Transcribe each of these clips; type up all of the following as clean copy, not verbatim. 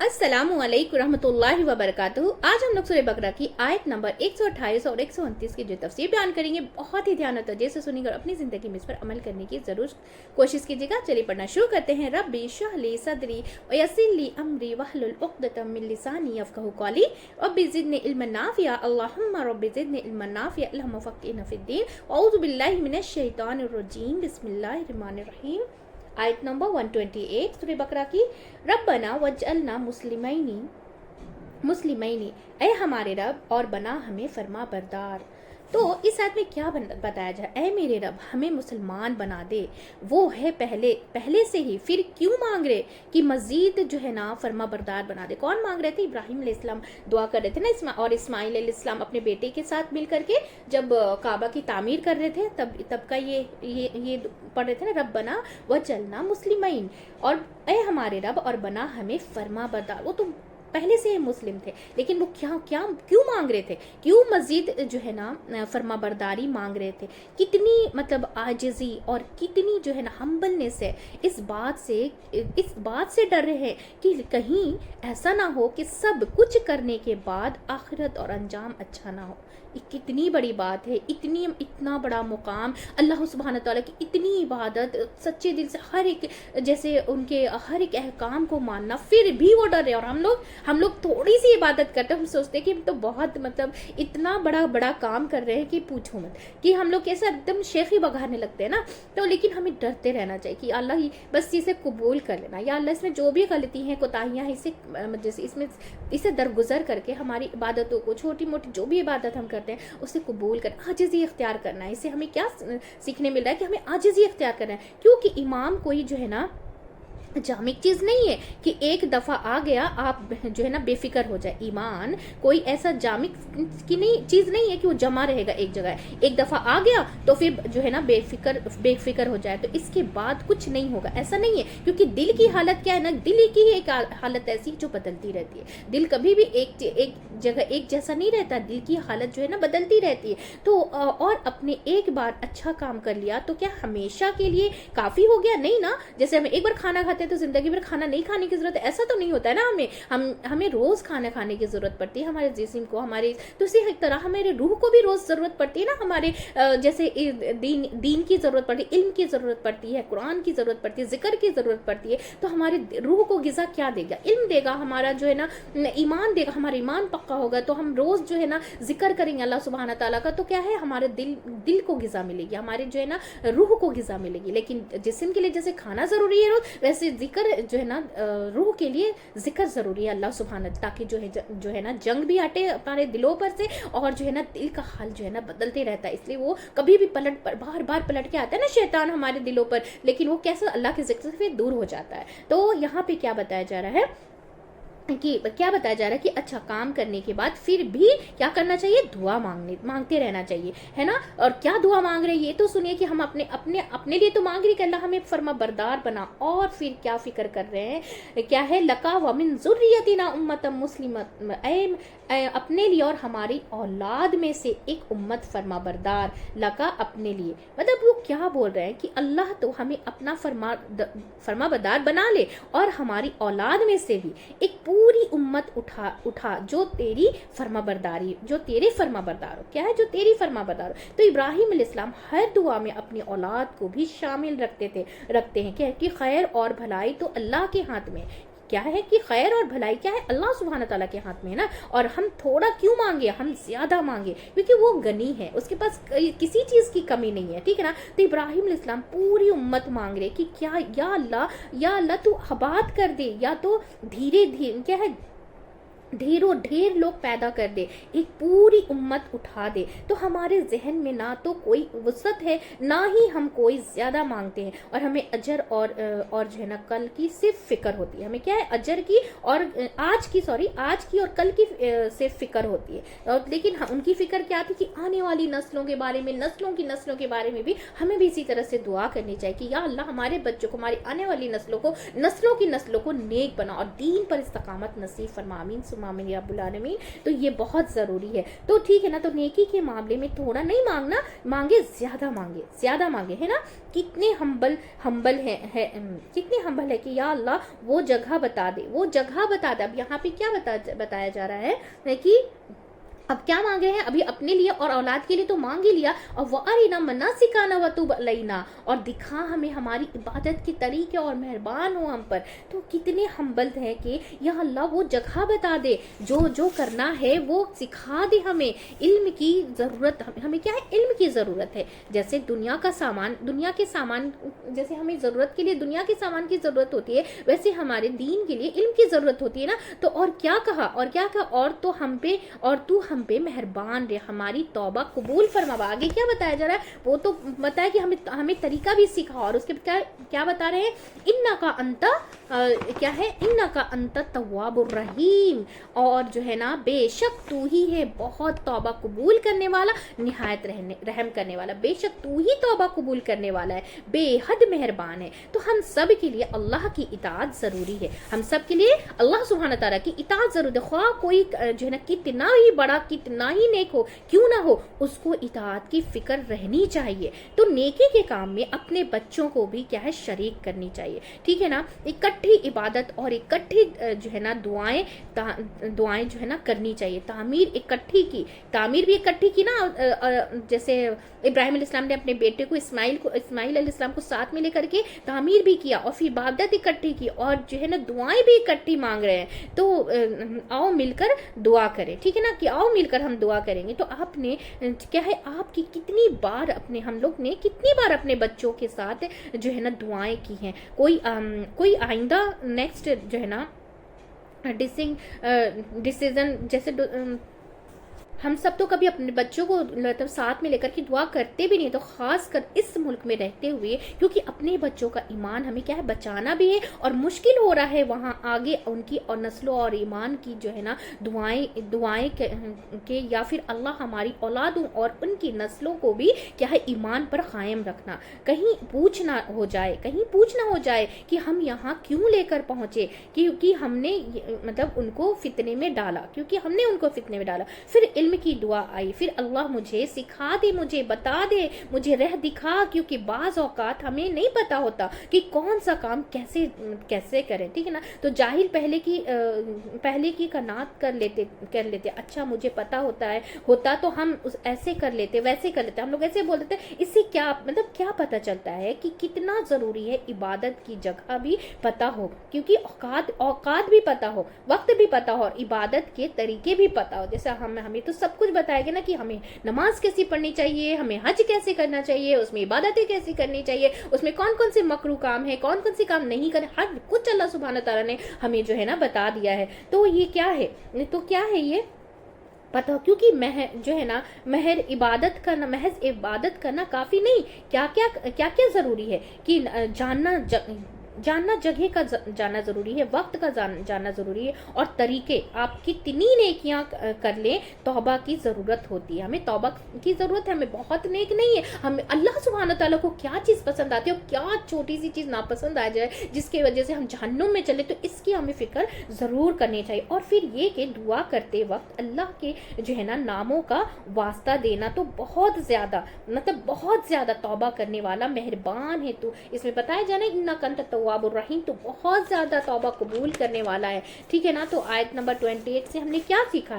अस्सलामु अलैकुम रहमतुल्लाहि व बरकातुहू। आज हम लोग सूरह बकरा की आयत नंबर 128 और 129 की जो तफसीर बयान करेंगे, बहुत ही ध्यान और तवज्जो से सुनिएगा और अपनी ज़िंदगी में इस पर अमल करने की ज़रूर कोशिश कीजिएगा। चलिए पढ़ना शुरू करते हैं। रब्बी इश्रह ली सदरी व यस्सिर ली अमरी वहलुल उक़दतम मिन लिसानी यफ़क़हू क़ौली रब्बी ज़िदनी इल्मन नाफ़िआ अल्लाहुम्मा रब्बी ज़िदनी इल्मन नाफ़िआ अल्लाहुम्मा फ़क़्हिना फ़िद्दीन व अऊज़ु बिल्लाहि मिनश शैतानिर रजीम बिस्मिल्लाहिर रहमानिर रहीम। आयत नंबर 128 सूरह बकरा की। रब्बना वजअलना मुस्लिमैनी, ऐ हमारे रब और बना हमें फरमा बरदार। तो इस आयत में क्या बताया जाए, ऐ मेरे रब हमें मुसलमान बना दे। वो है पहले से ही, फिर क्यों मांग रहे कि मजीद जो है ना फरमा बरदार बना दे। कौन मांग रहे थे? इब्राहिम अलैहिस्सलाम दुआ कर रहे थे ना, और इस्माइल अलैहिस्सलाम अपने बेटे के साथ मिल करके जब काबा की तामीर कर रहे थे तब का ये पढ़ रहे थे ना, रब्बना वजअलना मुस्लिमैन, और ऐ हमारे रब और बना हमें फरमा बरदार। वो तो पहले से ही मुस्लिम थे, लेकिन वो क्यों मांग रहे थे, क्यों मजीद जो है ना फरमा बरदारी मांग रहे थे। कितनी मतलब आजिज़ी और कितनी जो है ना हम्बलनेस है। इस बात से डर रहे हैं कि कहीं ऐसा ना हो कि सब कुछ करने के बाद आखिरत और अंजाम अच्छा ना हो। कितनी बड़ी बात है, इतना बड़ा मुकाम, अल्लाह सुब्हानहू तआला की इतनी इबादत, सच्चे दिल से हर एक जैसे उनके हर एक अहकाम को मानना, फिर भी वो डर रहे। और हम लोग थोड़ी सी इबादत करते हैं, हम सोचते हैं कि हम तो बहुत मतलब इतना बड़ा काम कर रहे हैं कि पूछो मत, कि हम लोग कैसे एकदम शेखी बघारने लगते हैं ना। तो लेकिन हमें डरते रहना चाहिए कि अल्लाह ही बस इसे कबूल कर लेना, या अल्लाह इसमें जो भी गलती हैं कोताहियाँ हैं इसे दरगुजर करके हमारी इबादतों को, छोटी मोटी जो भी इबादत हम करते हैं उसे कबूल कर, आजिज़ी इख्तियार करना है। इससे हमें क्या सीखने मिल रहा है कि हमें आजिज़ी इख्तियार करना है, क्योंकि ईमान कोई जो है ना जामिक चीज़ नहीं है कि एक दफ़ा आ गया आप जो है ना बेफिक्र हो जाए। ईमान कोई ऐसा जामिक की चीज़ नहीं है कि वो जमा रहेगा एक जगह, एक दफ़ा आ गया तो फिर जो है ना बेफिक्र हो जाए तो इसके बाद कुछ नहीं होगा, ऐसा नहीं है। क्योंकि दिल की हालत क्या है ना, दिल की एक हालत ऐसी जो बदलती रहती है। दिल कभी भी एक जगह एक जैसा नहीं रहता, दिल की हालत जो है ना बदलती रहती है। तो और अपने एक बार अच्छा काम कर लिया तो क्या हमेशा के लिए काफ़ी हो गया? नहीं ना। जैसे हम एक बार खाना खाते तो जिंदगी भर खाना नहीं खाने की जरूरत है, ऐसा तो नहीं होता है ना। हमें रोज खाना खाने की जरूरत पड़ती है, हमारे जिस्म को, हमारे तो इसी तरह हमारे रूह को भी रोज जरूरत पड़ती है ना। हमारे जैसे दीन की जरूरत पड़ती है, इल्म की जरूरत पड़ती है, कुरान की जरूरत पड़ती है, जिक्र की जरूरत पड़ती है। तो हमारे रूह को गिज़ा क्या देगा? इल्म देगा, हमारा जो है ना ईमान देगा। हमारा ईमान पक्का होगा तो हम रोज जो है ना जिक्र करेंगे अल्लाह सुब्हाना ताला का, तो क्या है, हमारे दिल को गिज़ा मिलेगी, हमारे जो है ना रूह को गिज़ा मिलेगी। लेकिन जिस्म के लिए जैसे खाना जरूरी है रोज, वैसे जिक्र जो है ना रूह के लिए जिक्र जरूरी है अल्लाह सुब्हाना, ताकि जो है ना जंग भी हटे हमारे दिलों पर से, और जो है ना दिल का हाल जो है ना बदलते रहता है। इसलिए वो कभी भी बार बार पलट के आता है ना शैतान हमारे दिलों पर, लेकिन वो कैसे अल्लाह के जिक्र से फिर दूर हो जाता है। तो यहाँ पे क्या बताया जा रहा है कि अच्छा काम करने के बाद फिर भी क्या करना चाहिए? दुआ मांगते रहना चाहिए, है ना। और क्या दुआ मांग रहे हैं ये तो सुनिए कि हम अपने लिए तो मांग रहे कि अल्लाह हमें फरमा बरदार बना, और फिर क्या फिक्र कर रहे हैं, क्या है, लका व मिन ज़ुर्रियतिना उम्मतम मुस्लिमत, अपने लिए और हमारी औलाद में से एक उम्मत फरमा बरदार। लका अपने लिए, मतलब वो क्या बोल रहे हैं कि अल्लाह तो हमें अपना फरमा बरदार बना ले, और हमारी औलाद में से भी एक पूरी उम्मत उठा जो तेरे फरमा बरदार हो। क्या है? जो तेरी फरमा बरदार हो। तो इब्राहिम अलैहिस्सलाम हर दुआ में अपनी औलाद को भी शामिल रखते हैं। क्या है कि खैर और भलाई तो अल्लाह के हाथ में। क्या है कि खैर और भलाई क्या है? अल्लाह सुब्हाना ताला के हाथ में है ना। और हम थोड़ा क्यों मांगे, हम ज्यादा मांगे, क्योंकि वो गनी है, उसके पास किसी चीज की कमी नहीं है, ठीक है ना। तो इब्राहिम अलैहिस्सलाम पूरी उम्मत मांग रहे कि क्या, या अल्लाह तू आबाद कर दे, या तो धीरे धीरे क्या है ढेर लोग पैदा कर दे, एक पूरी उम्मत उठा दे। तो हमारे जहन में ना तो कोई वसत है, ना ही हम कोई ज्यादा मांगते हैं, और हमें अजर और जो है ना कल की सिर्फ फिक्र होती है। हमें क्या है? अजर की और आज की और कल की सिर्फ फिक्र होती है। और लेकिन उनकी फिक्र क्या थी कि आने वाली नस्लों के बारे में, नस्लों के बारे में भी हमें भी इसी तरह से दुआ करनी चाहिए कि या अल्लाह हमारे बच्चों को, हमारी आने वाली नस्लों की नस्लों को नेक बना और दीन पर इस्तकामत नसीब फरमा। आमीन। मांगे रब्बुल आलमीन। तो ये बहुत ज़रूरी है। तो ठीक है ना, तो नेकी के मामले में थोड़ा नहीं मांगना, मांगे, ज़्यादा मांगे, है ना। कितने हम्बल है कितने हम्बल है कि या अल्लाह वो जगह बता दे, वो जगह बता दे। अब यहाँ पे क्या बताया जा रहा है कि अब क्या मांगे हैं, अभी अपने लिए और औलाद के लिए तो मांग ही लिया, और वो अरिना मनासिकाना वतुब अलैना, और दिखा हमें हमारी इबादत के तरीके और मेहरबान हो हम पर। तो कितने हम्बल है कि या अल्लाह वो जगह बता दे, जो जो करना है वो सिखा दे हमें। इल्म की ज़रूरत, हमें क्या है, इल्म की ज़रूरत है। जैसे दुनिया के सामान जैसे हमें ज़रूरत के लिए दुनिया के सामान की ज़रूरत होती है, वैसे हमारे दीन के लिए इल्म की ज़रूरत होती है ना। तो और क्या कहा, और तो हम पे, और तू हम पे मेहरबान रहे, हमारी तौबा कबूल फरमा। आगे क्या बताया जा रहा है, वो तो बताया कि हमें तरीका भी सीखा, और उसके क्या बता रहे हैं, इन्ना का अंत तव्वाबुर रहीम, और जो है ना बेशक तू ही है बहुत तौबा कबूल करने वाला, निहायत रहम करने वाला। बेशक तू ही तौबा कबूल करने वाला है, बेहद मेहरबान है। तो हम सब के लिए अल्लाह की इताअत जरूरी है, हम सब के लिए अल्लाह सुब्हान तआला की इताअत जरूरी है। ख्वाह कोई जो है ना कितना ही बड़ा, कितना ही नेक हो क्यों ना हो, उसको इताअत की फिक्र रहनी चाहिए। तो नेकी के काम में अपने बच्चों को भी क्या है, शरीक करनी चाहिए, ठीक है ना। इकट्ठी इबादत और इकट्ठी जो है ना दुआएं जो है ना करनी चाहिए। तामीर भी इकट्ठी की ना, जैसे इब्राहिम अलैहिस्सलाम ने अपने बेटे को इस्माइल अलैहिस्सलाम को साथ में लेकर के तामीर भी किया, और फिर इबादत इकट्ठी की, और जो है ना दुआएं भी इकट्ठी मांग रहे हैं। तो आओ मिलकर दुआ करें, ठीक है ना, कि आओ मिलकर हम दुआ करेंगे। तो आपने क्या है, आपकी हम लोग ने कितनी बार अपने बच्चों के साथ जो है ना दुआएं की हैं। कोई आइंदा नेक्स्ट जो है ना डिसीजन, जैसे हम सब तो कभी अपने बच्चों को मतलब साथ में लेकर के दुआ करते भी नहीं, तो खास कर इस मुल्क में रहते हुए, क्योंकि अपने बच्चों का ईमान हमें क्या है, बचाना भी है, और मुश्किल हो रहा है वहाँ आगे उनकी और नस्लों और ईमान की जो है ना दुआएं के या फिर अल्लाह हमारी औलादों और उनकी नस्लों को भी क्या है ईमान पर कायम रखना। कहीं पूछना हो जाए कि हम यहाँ क्यों लेकर पहुँचे, क्योंकि हमने मतलब उनको फितने में डाला, फिर इल्म की दुआ आई, फिर अल्लाह मुझे सिखा दे, मुझे बता दे, मुझे रह दिखा, क्योंकि बाज़ औकात हमें नहीं पता होता कि कौन सा काम कैसे करें, ठीक है ना। तो जाहिल पहले की कनात कर लेते, अच्छा मुझे पता होता तो हम ऐसे कर लेते, वैसे कर लेते, हम लोग ऐसे बोल देते। इससे क्या मतलब क्या पता चलता है कि कितना ज़रूरी है इबादत की जगह भी पता हो, क्योंकि औकात भी पता हो, वक्त भी पता हो, और इबादत के तरीके भी पता हो। जैसे हमें तो सब कुछ बताया गया ना कि हमें नमाज कैसी पढ़नी चाहिए, हमें हज कैसे करना चाहिए, उसमें इबादतें कैसी करनी चाहिए, उसमें कौन कौन से मकरू काम है, कौन कौन से काम नहीं करने, हर कुछ अल्लाह सुब्हान तआला ने हमें जो है ना बता दिया है। तो ये क्या है ये पता हो, क्योंकि महज इबादत करना काफी नहीं, क्या जरूरी है कि जानना जगह का जाना जरूरी है, वक्त का जानना जरूरी है, और तरीके आप कितनी नेकियां कर लें, तौबा की जरूरत होती है, हमें तौबा की जरूरत है। हमें बहुत नेक नहीं है, हमें अल्लाह सुब्हान तआला को क्या चीज़ पसंद आती है और क्या छोटी सी चीज़ नापसंद आ जाए जिसकी वजह से हम जहन्नुम में चले, तो इसकी हमें फिक्र ज़रूर करनी चाहिए। और फिर ये कि दुआ करते वक्त अल्लाह के जो है ना नामों का वास्ता देना, तो बहुत ज़्यादा तौबा करने वाला मेहरबान है। तो इसमें बताया जाना इन्ना कंत तव्वाबुर रहीम, तो बहुत ज़्यादा तौबा कबूल करने वाला है, ठीक है ना। तो आयत नंबर 28 से हमने क्या सीखा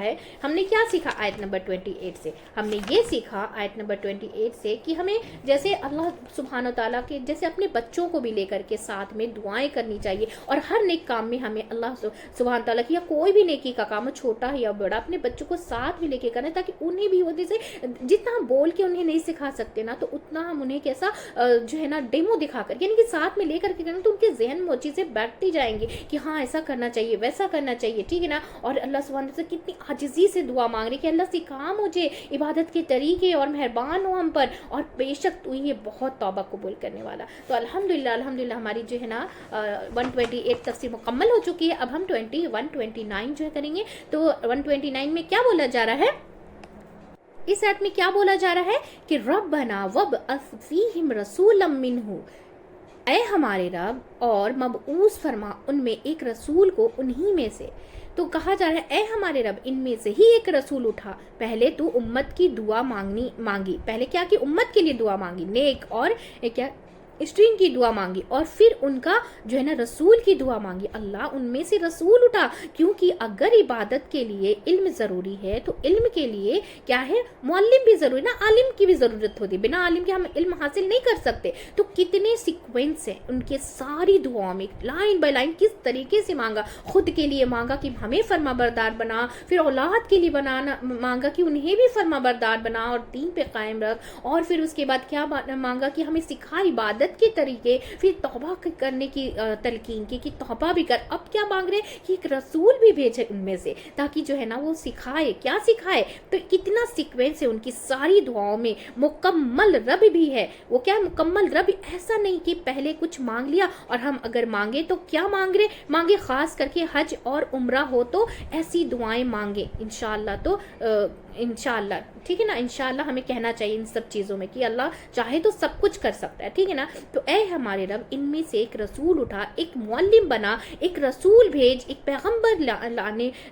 आयत नंबर 28 से हमने ये सीखा आयत नंबर 28 से कि हमें जैसे अल्लाह सुब्हान तआला के जैसे अपने बच्चों को भी लेकर के साथ में दुआएं करनी चाहिए, और हर नेक काम में हमें अल्लाह सुब्हान तआला की या कोई भी नेकी का काम हो, छोटा है या बड़ा, अपने बच्चों को साथ में लेके करना, ताकि उन्हें भी वो जैसे जितना हम बोल के उन्हें नहीं सिखा सकते ना, तो उतना हम उन्हें कैसा जो है ना डेमो दिखा कर, यानी कि साथ में लेकर के करना, तो उनके जहन में वो चीज़ें बैठती जाएंगी कि हाँ ऐसा करना चाहिए, वैसा करना चाहिए, ठीक है ना। और अल्लाह सुब्हान तआला से कितनी आजिज़ी से दुआ मांग रही कि अल्लाह सिखा मुझे इबादत के तरीके और मेहरबान हो हम पर, और बेशक तू ये बहुत तौबा कबूल करने वाला। तो अल्हम्दुलिल्लाह हमारी जो है ना 128 तफसीर मुकम्मल हो चुकी है। अब हम 129 जो है करेंगे। तो 129 में क्या बोला जा रहा है, इस आयत में क्या बोला जा रहा है कि रब्बना वब असफीहिम रसूलम मिनहु, اے ہمارے رب اور مبعوث فرما ان میں ایک رسول کو انہی میں سے. تو کہا جا رہا ہے اے ہمارے رب ان میں سے ہی ایک رسول اٹھا. پہلے تو امت کی دعا مانگی. پہلے کیا کہ امت کے لیے دعا مانگی, نیک اور کیا اسٹرین کی دعا مانگی, اور پھر ان کا جو ہے نا رسول کی دعا مانگی. اللہ ان میں سے رسول اٹھا, کیونکہ اگر عبادت کے لیے علم ضروری ہے تو علم کے لیے کیا ہے, معلم بھی ضروری نا, عالم کی بھی ضرورت ہوتی. بنا عالم کے ہم علم حاصل نہیں کر سکتے. تو کتنے سیکوینس ہیں ان کے ساری دعاؤں میں, لائن بائی لائن کس طریقے سے مانگا. خود کے لیے مانگا کہ ہمیں فرما بردار بنا, پھر اولاد کے لیے بنانا مانگا کہ انہیں بھی فرما بردار بنا اور دین پہ قائم رکھ, اور پھر اس کے بعد کیا مانگا کہ ہمیں سکھا عبادت کے طریقے, پھر توبہ کرنے کی تلقین کی کہ توبہ بھی کر. اب کیا مانگ رہے کہ ایک رسول بھی بھیجے ان میں سے, تاکہ جو ہے نا وہ سکھائے. کیا سکھائے؟ تو کتنا سیکوینس ہے ان کی ساری دعاؤں میں. مکمل رب بھی ہے, وہ کیا ہے مکمل رب. ایسا نہیں کہ پہلے کچھ مانگ لیا اور ہم اگر مانگے تو کیا مانگ رہے, مانگے خاص کر کے حج اور عمرہ ہو تو ایسی دعائیں مانگے انشاءاللہ. تو انشاءاللہ ٹھیک ہے نا, انشاءاللہ ہمیں کہنا چاہیے ان سب چیزوں میں کہ اللہ چاہے تو سب کچھ کر سکتا ہے, ٹھیک ہے نا. تو اے ہمارے رب ان میں سے ایک رسول اٹھا, ایک معلم بنا, ایک رسول بھیج, ایک پیغمبر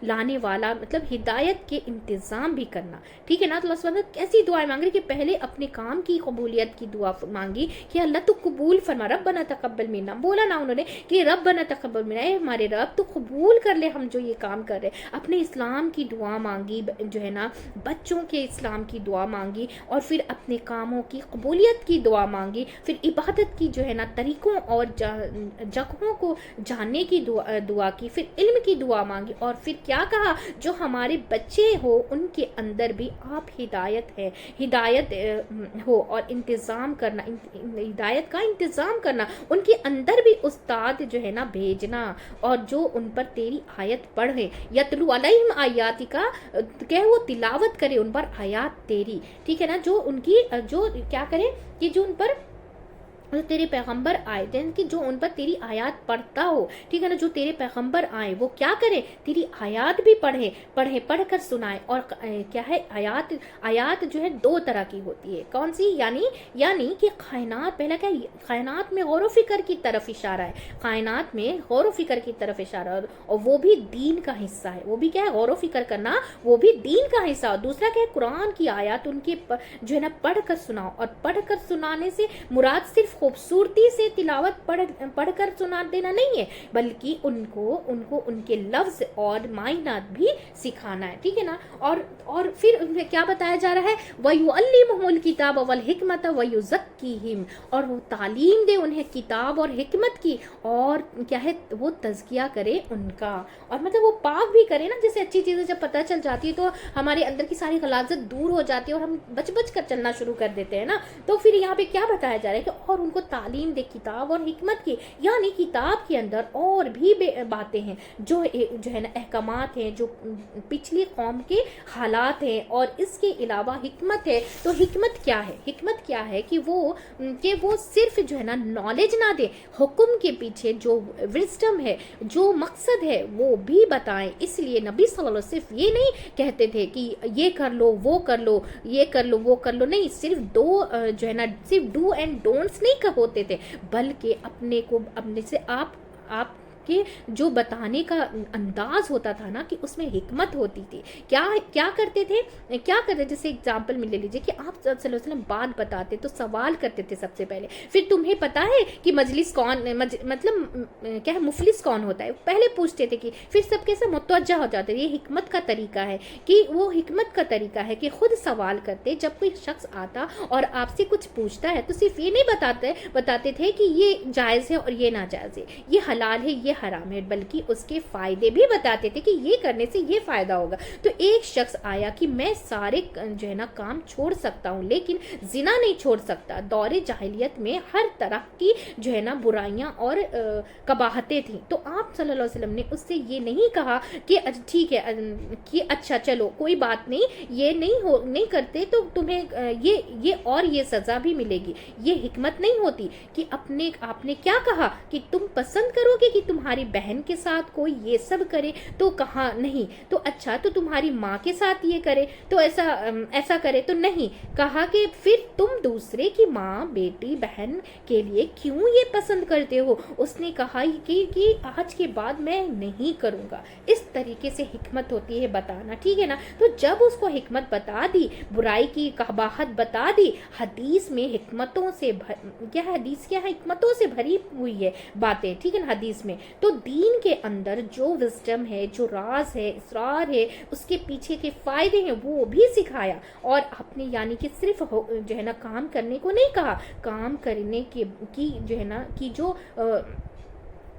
لانے والا, مطلب ہدایت کے انتظام بھی کرنا, ٹھیک ہے نا. تو اللہ سبحانہ کیسی دعائیں مانگ رہے کہ پہلے اپنے کام کی قبولیت کی دعا مانگی کہ اللہ تو قبول فرما. ربنا تقبل منا, بولا نا انہوں نے کہ ربنا تقبل منا, اے ہمارے رب تو قبول کر لے ہم جو یہ کام کر رہے. اپنے اسلام کی دعا مانگی, جو ہے نا بچوں کے اسلام کی دعا مانگی, اور پھر اپنے کاموں کی قبولیت کی دعا مانگی, پھر عبادت کی جو ہے نا طریقوں اور جگہوں کو جاننے کی دعا کی, پھر علم کی دعا مانگی, اور پھر کیا کہا جو ہمارے بچے ہو ان کے اندر بھی آپ ہدایت ہو اور انتظام کرنا, ہدایت کا انتظام کرنا, ان کے اندر بھی استاد جو ہے نا بھیجنا, اور جو ان پر تیری آیت پڑھے. یتلو علیہم آیاتی کا کہ وہ تلاوت کرے ان پر آیات تیری, ٹھیک ہے نا. جو ان کی جو کیا کرے کہ جو ان پر تیرے پیغمبر آئے دین کہ جو ان پر تیری آیات پڑھتا ہو, ٹھیک ہے نا. جو تیرے پیغمبر آئے وہ کیا کرے, تیری آیات بھی پڑھ کر سنائے. اور کیا ہے آیات جو ہے دو طرح کی ہوتی ہے. کون سی؟ یعنی کہ کائنات, پہلا کیا کائنات میں غور و فکر کی طرف اشارہ ہے, کائنات میں غور و فکر کی طرف اشارہ ہے, اور وہ بھی دین کا حصہ ہے. وہ بھی کیا ہے, غور و فکر کرنا وہ بھی دین کا حصہ. اور دوسرا کیا ہے, قرآن کی آیات ان کے جو ہے نا پڑھ کر سناؤ. اور پڑھ کر سنانے سے مراد صرف خوبصورتی سے تلاوت پڑھ کر سنا دینا نہیں ہے, بلکہ ان کو ان کے لفظ اور معنات بھی سکھانا ہے, ٹھیک ہے نا. اور پھر کیا بتایا جا رہا ہے, وَيُعَلِّمُهُ الْكِتَابَ وَالْحِكْمَةَ وَيُزَكِّيهِمْ, اور وہ تعلیم دے انہیں کتاب اور حکمت کی, اور کیا ہے وہ تزکیہ کرے ان کا, اور مطلب وہ پاک بھی کرے نا. جیسے اچھی چیزیں جب پتہ چل جاتی ہے تو ہمارے اندر کی ساری غلاظت دور ہو جاتی ہے اور ہم بچ کر چلنا شروع کر دیتے ہیں نا. تو پھر یہاں پہ کیا بتایا جا رہا ہے کہ اور ان کو تعلیم دے کتاب اور حکمت کی, یعنی کتاب کے اندر اور بھی باتیں ہیں جو ہے نا احکامات ہیں, جو پچھلی قوم کے حالات ہیں, اور اس کے علاوہ حکمت ہے. تو حکمت کیا ہے کہ وہ صرف جو ہے نا نالج نہ دے, حکم کے پیچھے جو وزڈم ہے, جو مقصد ہے وہ بھی بتائیں. اس لیے نبی صلی اللہ علیہ وسلم صرف یہ نہیں کہتے تھے کہ یہ کر لو, وہ کر لو, یہ کر لو, وہ کر لو, نہیں, صرف دو جو ہے نا صرف ڈو اینڈ ڈونٹس نہیں ہوتے تھے, بلکہ اپنے سے آپ کے جو بتانے کا انداز ہوتا تھا نا کہ اس میں حکمت ہوتی تھی. کیا کرتے تھے, جیسے اگزامپل میں لے لیجئے کہ آپ صلی اللہ علیہ وسلم بات بتاتے تو سوال کرتے تھے سب سے پہلے, پھر تمہیں پتا ہے کہ مجلس کون, مطلب کیا ہے مفلس کون ہوتا ہے, پہلے پوچھتے تھے کہ پھر سب کیسے متوجہ ہو جاتے تھے. یہ حکمت کا طریقہ ہے, کہ وہ حکمت کا طریقہ ہے کہ خود سوال کرتے. جب کوئی شخص آتا اور آپ سے کچھ پوچھتا ہے تو صرف یہ نہیں بتاتے تھے کہ یہ جائز ہے اور یہ ناجائز ہے, یہ حلال ہے, یہ حرام ہے, بلکہ اس کے فائدے بھی بتاتے تھے کہ یہ کرنے سے یہ فائدہ ہوگا. تو ایک شخص آیا کہ میں سارے جو ہے نا کام چھوڑ سکتا ہوں لیکن زنا نہیں چھوڑ سکتا. دور جاہلیت میں ہر طرح کی جو ہے نا برائیاں اور قباحتیں تھیں. تو آپ صلی اللہ علیہ وسلم نے اس سے یہ نہیں کہا کہ ٹھیک ہے کہ اچھا چلو کوئی بات نہیں, یہ نہیں کرتے تو تمہیں یہ اور یہ سزا بھی ملے گی. یہ حکمت نہیں ہوتی کہ آپ نے کیا کہا کہ تم پسند کرو گے کہ تمہارے تمہاری بہن کے ساتھ کوئی یہ سب کرے تو کہا نہیں، تو اچھا تو تمہاری ماں کے ساتھ یہ کرے تو ایسا کرے تو نہیں، کہا کہ پھر تم دوسرے کی ماں بیٹی بہن کے لیے کیوں یہ پسند کرتے ہو؟ اس نے کہا کہ آج کے بعد میں نہیں کروں گا۔ اس طریقے سے حکمت ہوتی ہے بتانا، ٹھیک ہے نا۔ تو جب اس کو حکمت بتا دی، برائی کی قباحت بتا دی، حدیث میں حکمتوں سے حدیث کیا ہے، حکمتوں سے بھری ہوئی ہے باتیں، ٹھیک ہے نا حدیث میں۔ تو دین کے اندر جو وزڈم ہے، جو راز ہے، اسرار ہے، اس کے پیچھے کے فائدے ہیں وہ بھی سکھایا، اور آپ نے یعنی کہ صرف جو ہے نا کام کرنے کو نہیں کہا، کام کرنے کی جو ہے نا کی جو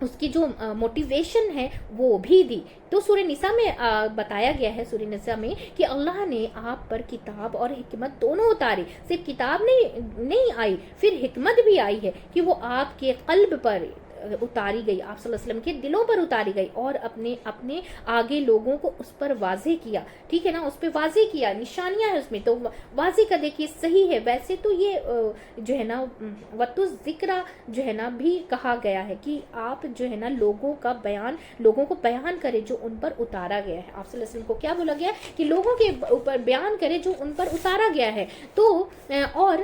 اس کی جو موٹیویشن ہے وہ بھی دی۔ تو سورہ نساء میں بتایا گیا ہے، سورہ نساء میں کہ اللہ نے آپ پر کتاب اور حکمت دونوں اتاری، صرف کتاب نہیں آئی، پھر حکمت بھی آئی ہے کہ وہ آپ کے قلب پر اتاری گئی، آپ صلی اللہ علیہ وسلم کے دلوں پر اتاری گئی، اور اپنے آگے لوگوں کو اس پر واضح کیا، ٹھیک ہے نا، اس پہ واضح کیا، نشانیاں ہیں اس میں تو واضح کر دے کہ صحیح ہے۔ ویسے تو یہ جو ہے نا وَتُ ذکر جو ہے نا بھی کہا گیا ہے کہ آپ جو ہے نا لوگوں کو بیان کرے جو ان پر اتارا گیا ہے۔ آپ صلی اللہ علیہ وسلم کو کیا بولا گیا کہ لوگوں کے اوپر بیان کرے جو ان پر اتارا گیا ہے۔ تو اور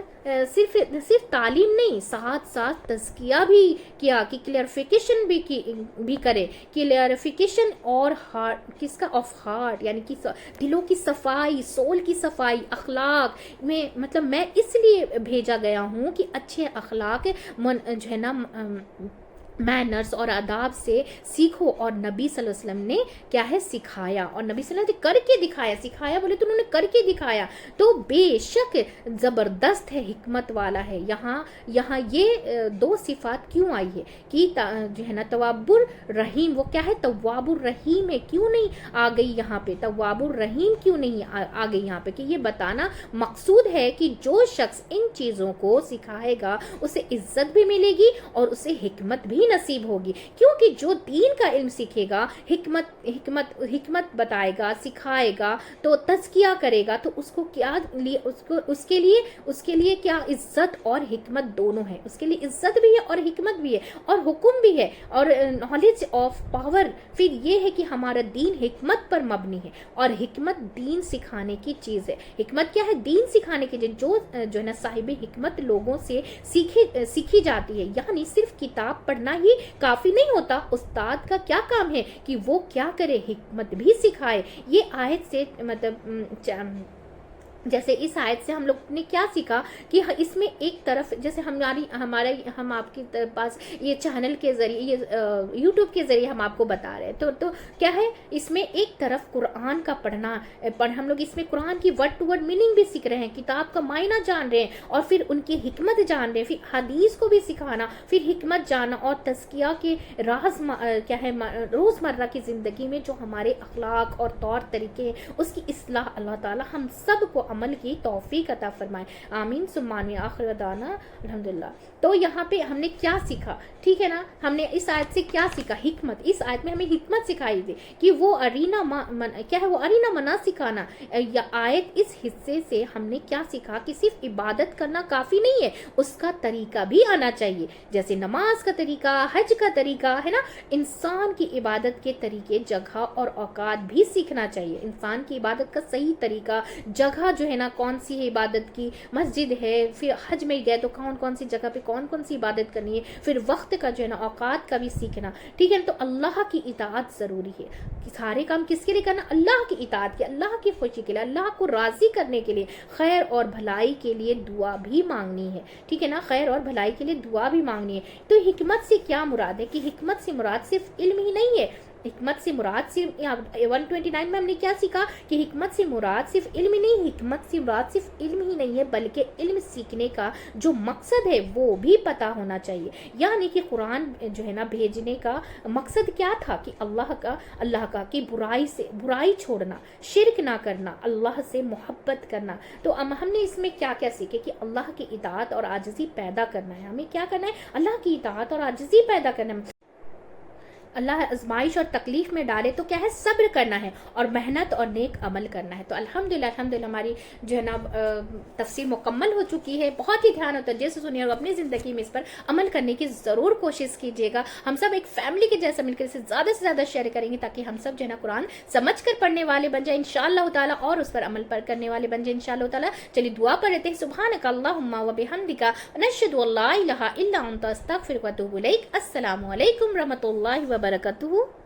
صرف تعلیم نہیں، ساتھ ساتھ تزکیہ بھی کیا کہ کلیئرفیکیشن بھی کرے، کلیئرفیکیشن اور کس کا آف ہارٹ، یعنی کہ دلوں کی صفائی، سول کی صفائی، اخلاق میں، مطلب میں اس لیے بھیجا گیا ہوں کہ اچھے اخلاق جو ہے نا مینرز اور آداب سے سیکھو، اور نبی صلی اللہ علیہ وسلم نے کیا ہے سکھایا، اور نبی صلی اللہ علیہ وسلم نے کر کے دکھایا، سکھایا بولے تو انہوں نے کر کے دکھایا، تو بے شک زبردست ہے، حکمت والا ہے۔ یہاں یہ دو صفات کیوں آئی ہے کہ جو ہے نا تواب الرحیم، وہ کیا ہے تواب الرحیم ہے، کیوں نہیں آ گئی یہاں پہ تواب الرحیم، کیوں نہیں آ گئی یہاں پہ، کہ یہ بتانا مقصود ہے کہ جو شخص ان چیزوں کو سکھائے گا اسے عزت بھی ملے گی اور اسے حکمت بھی نصیب ہوگی، کیونکہ جو دین کا علم سیکھے گا، حکمت بتائے گا، سکھائے گا، تو تزکیہ کرے گا، تو اس کو کیا اس کے لیے کیا عزت اور حکمت دونوں ہے، اس کے لیے عزت بھی ہے اور حکمت بھی ہے اور حکم بھی ہے اور نالج آف پاور۔ پھر یہ ہے کہ ہمارا دین حکمت پر مبنی ہے، اور حکمت دین سکھانے کی چیز ہے۔ حکمت کیا ہے؟ دین سکھانے کی چیز، جو ہے نا صاحب حکمت لوگوں سے سیکھی جاتی ہے، یعنی صرف کتاب پڑھنا ہی کافی نہیں ہوتا، استاد کا کیا کام ہے کہ وہ کیا کرے، حکمت بھی سکھائے۔ یہ آیت سے مطلب جیسے اس آیت سے ہم لوگ نے کیا سیکھا کہ اس میں ایک طرف جیسے ہم آپ کے پاس یہ چینل کے ذریعے، یہ یوٹیوب کے ذریعے ہم آپ کو بتا رہے ہیں، تو کیا ہے اس میں ایک طرف قرآن کا پڑھنا، ہم لوگ اس میں قرآن کی ورڈ ٹو ورڈ میننگ بھی سیکھ رہے ہیں، کتاب کا معنی جان رہے ہیں، اور پھر ان کی حکمت جان رہے ہیں، پھر حدیث کو بھی سکھانا، پھر حکمت جاننا، اور تزکیہ کے راز کیا ہے روزمرہ کی زندگی میں جو ہمارے اخلاق اور طور طریقے ہیں اس کی اصلاح اللہ تعالی ہم سب کو عمل کی توفیق عطا فرمائے، آمین ثم آمین، آخر دعوانا الحمدللہ۔ تو یہاں پہ ہم نے کیا سیکھا، ٹھیک ہے نا، ہم نے اس آیت سے کیا سیکھا؟ حکمت۔ اس آیت میں ہمیں حکمت سکھائی تھی کہ وہ ارینا منا سکھانا، یا آیت اس حصے سے ہم نے کیا سیکھا کہ صرف عبادت کرنا کافی نہیں ہے، اس کا طریقہ بھی آنا چاہیے، جیسے نماز کا طریقہ، حج کا طریقہ ہے نا، انسان کی عبادت کے طریقے، جگہ اور اوقات بھی سیکھنا چاہیے، انسان کی عبادت کا صحیح طریقہ، جگہ جو ہے نا کون سی ہے عبادت کی، مسجد ہے، پھر حج میں گئے تو کون سی جگہ پہ کون سی عبادت کرنی ہے، پھر وقت کا جو ہے نا اوقات کا بھی سیکھنا، ٹھیک ہے۔ تو اللہ کی اطاعت ضروری ہے، سارے کام کس کے لیے کرنا؟ اللہ کی اطاعت کے، اللہ کی خوشی کے لیے، اللہ کو راضی کرنے کے لیے، خیر اور بھلائی کے لیے دعا بھی مانگنی ہے، ٹھیک ہے نا، خیر اور بھلائی کے لیے دعا بھی مانگنی ہے۔ تو حکمت سے کیا مراد ہے کہ حکمت سے مراد صرف علم ہی نہیں ہے، حکمت سے مراد صرف 129 میں ہم نے کیا سیکھا کہ حکمت سے مراد صرف علم ہی نہیں، حکمت سے مراد صرف علم ہی نہیں ہے بلکہ علم سیکھنے کا جو مقصد ہے وہ بھی پتہ ہونا چاہیے، یعنی کہ قرآن جو ہے نا بھیجنے کا مقصد کیا تھا کہ اللہ کا کہ برائی چھوڑنا، شرک نہ کرنا، اللہ سے محبت کرنا۔ تو ہم نے اس میں کیا کیا سیکھے کہ اللہ کی اطاعت اور عاجزی پیدا کرنا ہے، ہمیں کیا کرنا ہے؟ اللہ کی اطاعت اور عاجزی پیدا کرنا ہے۔ اللہ آزمائش اور تکلیف میں ڈالے تو کیا ہے، صبر کرنا ہے اور محنت اور نیک عمل کرنا ہے۔ تو الحمدللہ ہماری جو ہے نا تفسیر مکمل ہو چکی ہے، بہت ہی دھیان اور توجہ سے سنیے اور اپنی زندگی میں اس پر عمل کرنے کی ضرور کوشش کیجیے گا۔ ہم سب ایک فیملی کے جیسا مل کر اسے زیادہ سے زیادہ شیئر کریں گے تاکہ ہم سب جو ہے نا قرآن سمجھ کر پڑھنے والے بن جائیں انشاءاللہ تعالیٰ، اور اس پر عمل پر کرنے والے بن جائیں انشاءاللہ تعالیٰ۔ چلیے دعا پڑھ لیتے ہیں۔ سبحانک اللہم و بحمدک نشہد ان لا الہ الا انت استغفرک و اتوب الیک۔ السلام علیکم ورحمۃ اللہ وبرکاتہ۔